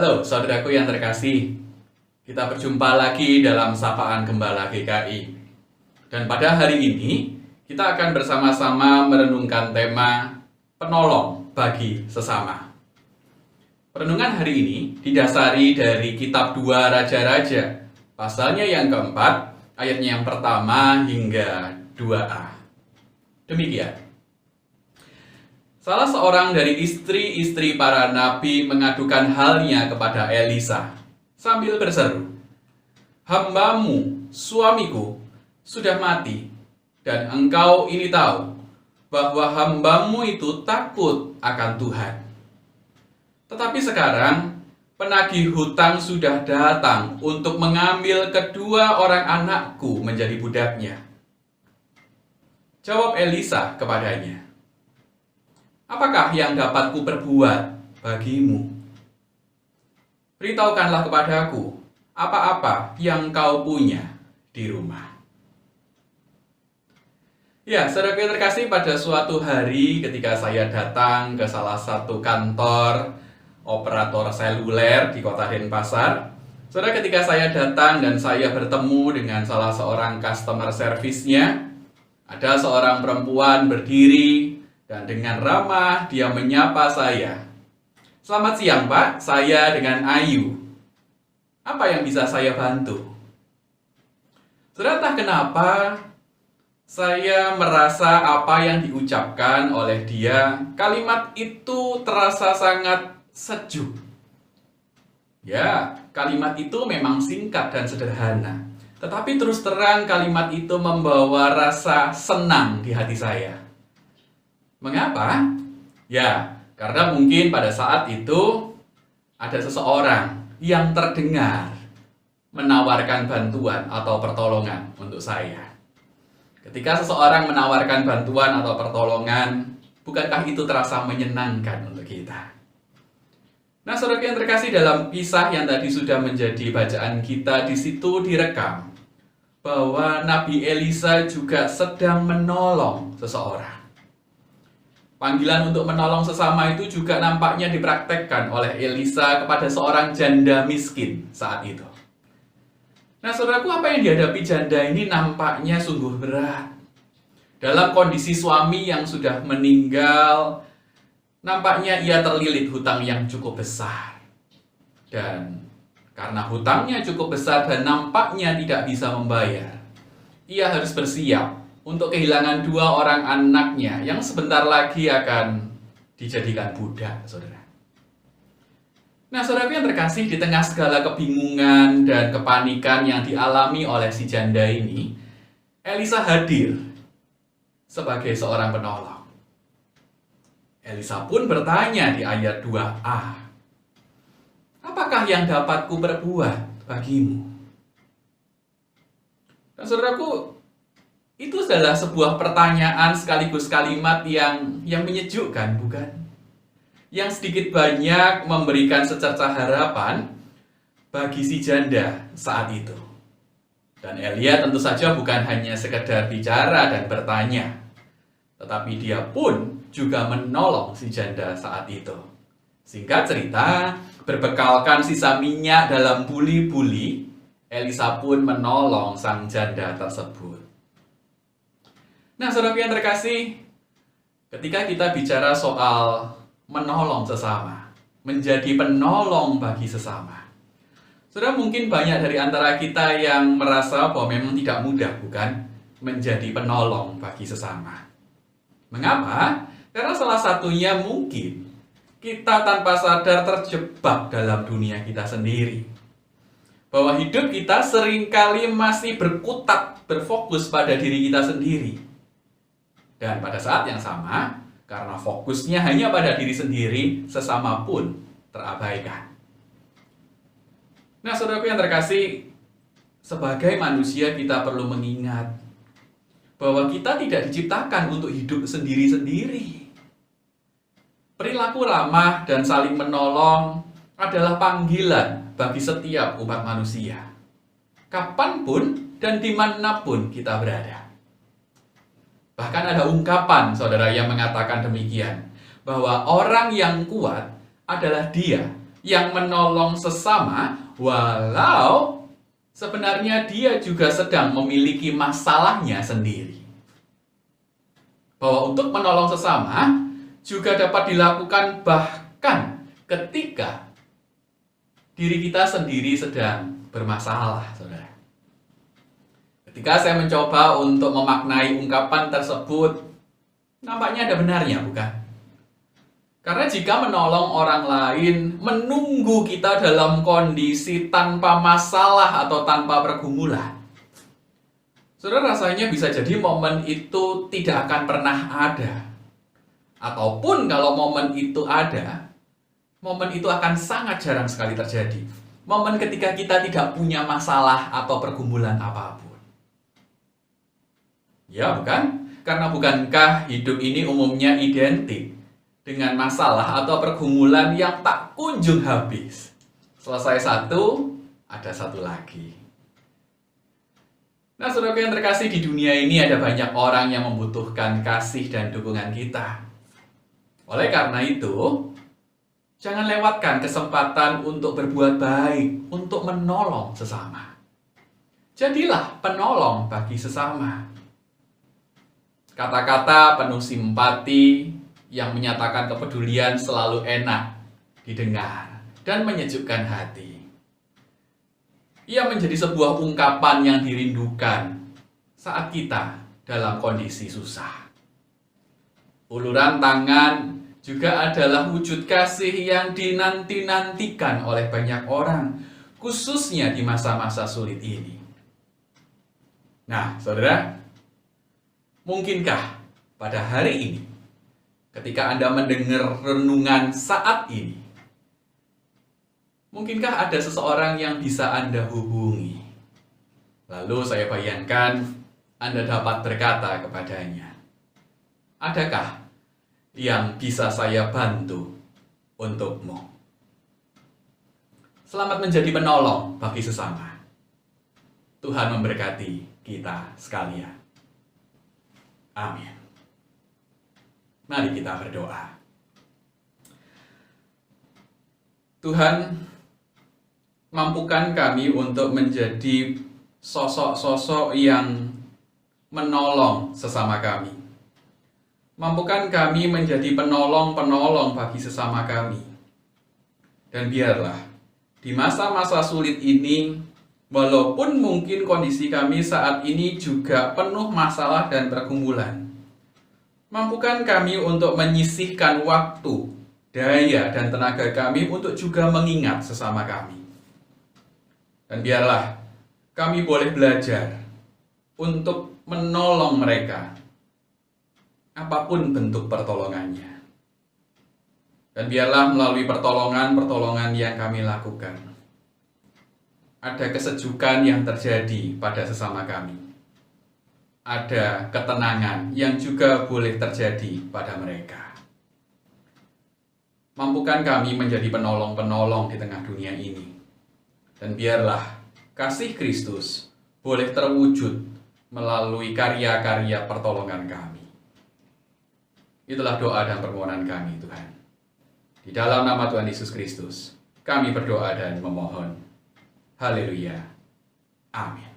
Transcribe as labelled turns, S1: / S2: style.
S1: Halo saudaraku yang terkasih, kita berjumpa lagi dalam Sapaan Gembala GKI. Dan pada hari ini, kita akan bersama-sama merenungkan tema penolong bagi sesama. Renungan hari ini didasari dari kitab 2 Raja-Raja, pasalnya yang keempat, ayatnya yang pertama hingga 2a. Demikian. Salah seorang dari istri-istri para nabi mengadukan halnya kepada Elisa sambil berseru, "Hambamu, suamiku, sudah mati, dan engkau ini tahu bahwa hambamu itu takut akan Tuhan. Tetapi sekarang penagih hutang sudah datang untuk mengambil kedua orang anakku menjadi budaknya." Jawab Elisa kepadanya, "Apakah yang dapat kuperbuat bagimu? Beritahukanlah kepadaku apa-apa yang kau punya di rumah." Ya, saudara yang terkasih, pada suatu hari ketika saya datang ke salah satu kantor operator seluler di kota Denpasar, saudara, ketika saya datang dan saya bertemu dengan salah seorang customer service-nya, ada seorang perempuan berdiri dan dengan ramah dia menyapa saya. "Selamat siang, Pak. Saya dengan Ayu. Apa yang bisa saya bantu?" Saudara, entah kenapa saya merasa apa yang diucapkan oleh dia, kalimat itu terasa sangat sejuk. Ya, kalimat itu memang singkat dan sederhana. Tetapi terus terang kalimat itu membawa rasa senang di hati saya. Mengapa? Ya, karena mungkin pada saat itu ada seseorang yang terdengar menawarkan bantuan atau pertolongan untuk saya. Ketika seseorang menawarkan bantuan atau pertolongan, bukankah itu terasa menyenangkan untuk kita? Nah, saudara yang terkasih, dalam kisah yang tadi sudah menjadi bacaan kita, di situ direkam bahwa Nabi Elisa juga sedang menolong seseorang. Panggilan untuk menolong sesama itu juga nampaknya dipraktekkan oleh Elisa kepada seorang janda miskin saat itu. Nah, saudaraku, apa yang dihadapi janda ini nampaknya sungguh berat. Dalam kondisi suami yang sudah meninggal, nampaknya ia terlilit hutang yang cukup besar. Dan karena hutangnya cukup besar dan nampaknya tidak bisa membayar, ia harus bersiap untuk kehilangan dua orang anaknya yang sebentar lagi akan dijadikan budak, saudara. Nah, saudaraku yang terkasih, di tengah segala kebingungan dan kepanikan yang dialami oleh si janda ini, Elisa hadir sebagai seorang penolong. Elisa pun bertanya di ayat 2a, "Apakah yang dapat kuperbuat bagimu?" Dan saudaraku, itu adalah sebuah pertanyaan sekaligus kalimat yang menyejukkan, bukan? Yang sedikit banyak memberikan secercah harapan bagi si janda saat itu. Dan Elia tentu saja bukan hanya sekedar bicara dan bertanya, tetapi dia pun juga menolong si janda saat itu. Singkat cerita, berbekalkan sisa minyak dalam buli-buli, Elisa pun menolong sang janda tersebut. Nah, saudara yang terkasih, ketika kita bicara soal menolong sesama, menjadi penolong bagi sesama, saudara, mungkin banyak dari antara kita yang merasa bahwa memang tidak mudah, bukan, menjadi penolong bagi sesama. Mengapa? Karena salah satunya mungkin kita tanpa sadar terjebak dalam dunia kita sendiri. Bahwa hidup kita seringkali masih berkutat, berfokus pada diri kita sendiri. Dan pada saat yang sama, karena fokusnya hanya pada diri sendiri, sesama pun terabaikan. Nah, saudaraku yang terkasih, sebagai manusia kita perlu mengingat bahwa kita tidak diciptakan untuk hidup sendiri-sendiri. Perilaku ramah dan saling menolong adalah panggilan bagi setiap umat manusia, kapanpun dan dimanapun kita berada. Bahkan ada ungkapan, saudara, yang mengatakan demikian, bahwa orang yang kuat adalah dia yang menolong sesama, walau sebenarnya dia juga sedang memiliki masalahnya sendiri. Bahwa untuk menolong sesama juga dapat dilakukan bahkan ketika diri kita sendiri sedang bermasalah, saudara. Ketika saya mencoba untuk memaknai ungkapan tersebut, nampaknya ada benarnya, bukan? Karena jika menolong orang lain menunggu kita dalam kondisi tanpa masalah atau tanpa pergumulan, saudara, rasanya bisa jadi momen itu tidak akan pernah ada. Ataupun kalau momen itu ada, momen itu akan sangat jarang sekali terjadi. Momen ketika kita tidak punya masalah atau pergumulan apapun. Ya, bukan? Karena bukankah hidup ini umumnya identik dengan masalah atau pergumulan yang tak kunjung habis. Selesai satu, ada satu lagi. Nah, saudara yang terkasih, di dunia ini ada banyak orang yang membutuhkan kasih dan dukungan kita. Oleh karena itu, jangan lewatkan kesempatan untuk berbuat baik, untuk menolong sesama. Jadilah penolong bagi sesama. Kata-kata penuh simpati yang menyatakan kepedulian selalu enak didengar dan menyejukkan hati. Ia menjadi sebuah ungkapan yang dirindukan saat kita dalam kondisi susah. Uluran tangan juga adalah wujud kasih yang dinanti-nantikan oleh banyak orang, khususnya di masa-masa sulit ini. Nah, saudara, mungkinkah pada hari ini, ketika Anda mendengar renungan saat ini, mungkinkah ada seseorang yang bisa Anda hubungi? Lalu saya bayangkan Anda dapat berkata kepadanya, adakah yang bisa saya bantu untukmu? Selamat menjadi penolong bagi sesama. Tuhan memberkati kita sekalian. Amin. Mari kita berdoa. Tuhan, mampukan kami untuk menjadi sosok-sosok yang menolong sesama kami. Mampukan kami menjadi penolong-penolong bagi sesama kami. Dan biarlah di masa-masa sulit ini, walaupun mungkin kondisi kami saat ini juga penuh masalah dan pergumulan, mampukan kami untuk menyisihkan waktu, daya, dan tenaga kami untuk juga mengingat sesama kami. Dan biarlah kami boleh belajar untuk menolong mereka, apapun bentuk pertolongannya. Dan biarlah melalui pertolongan-pertolongan yang kami lakukan, ada kesejukan yang terjadi pada sesama kami. Ada ketenangan yang juga boleh terjadi pada mereka. Mampukan kami menjadi penolong-penolong di tengah dunia ini. Dan biarlah kasih Kristus boleh terwujud melalui karya-karya pertolongan kami. Itulah doa dan permohonan kami, Tuhan. Di dalam nama Tuhan Yesus Kristus, kami berdoa dan memohon. Haleluya. Amin.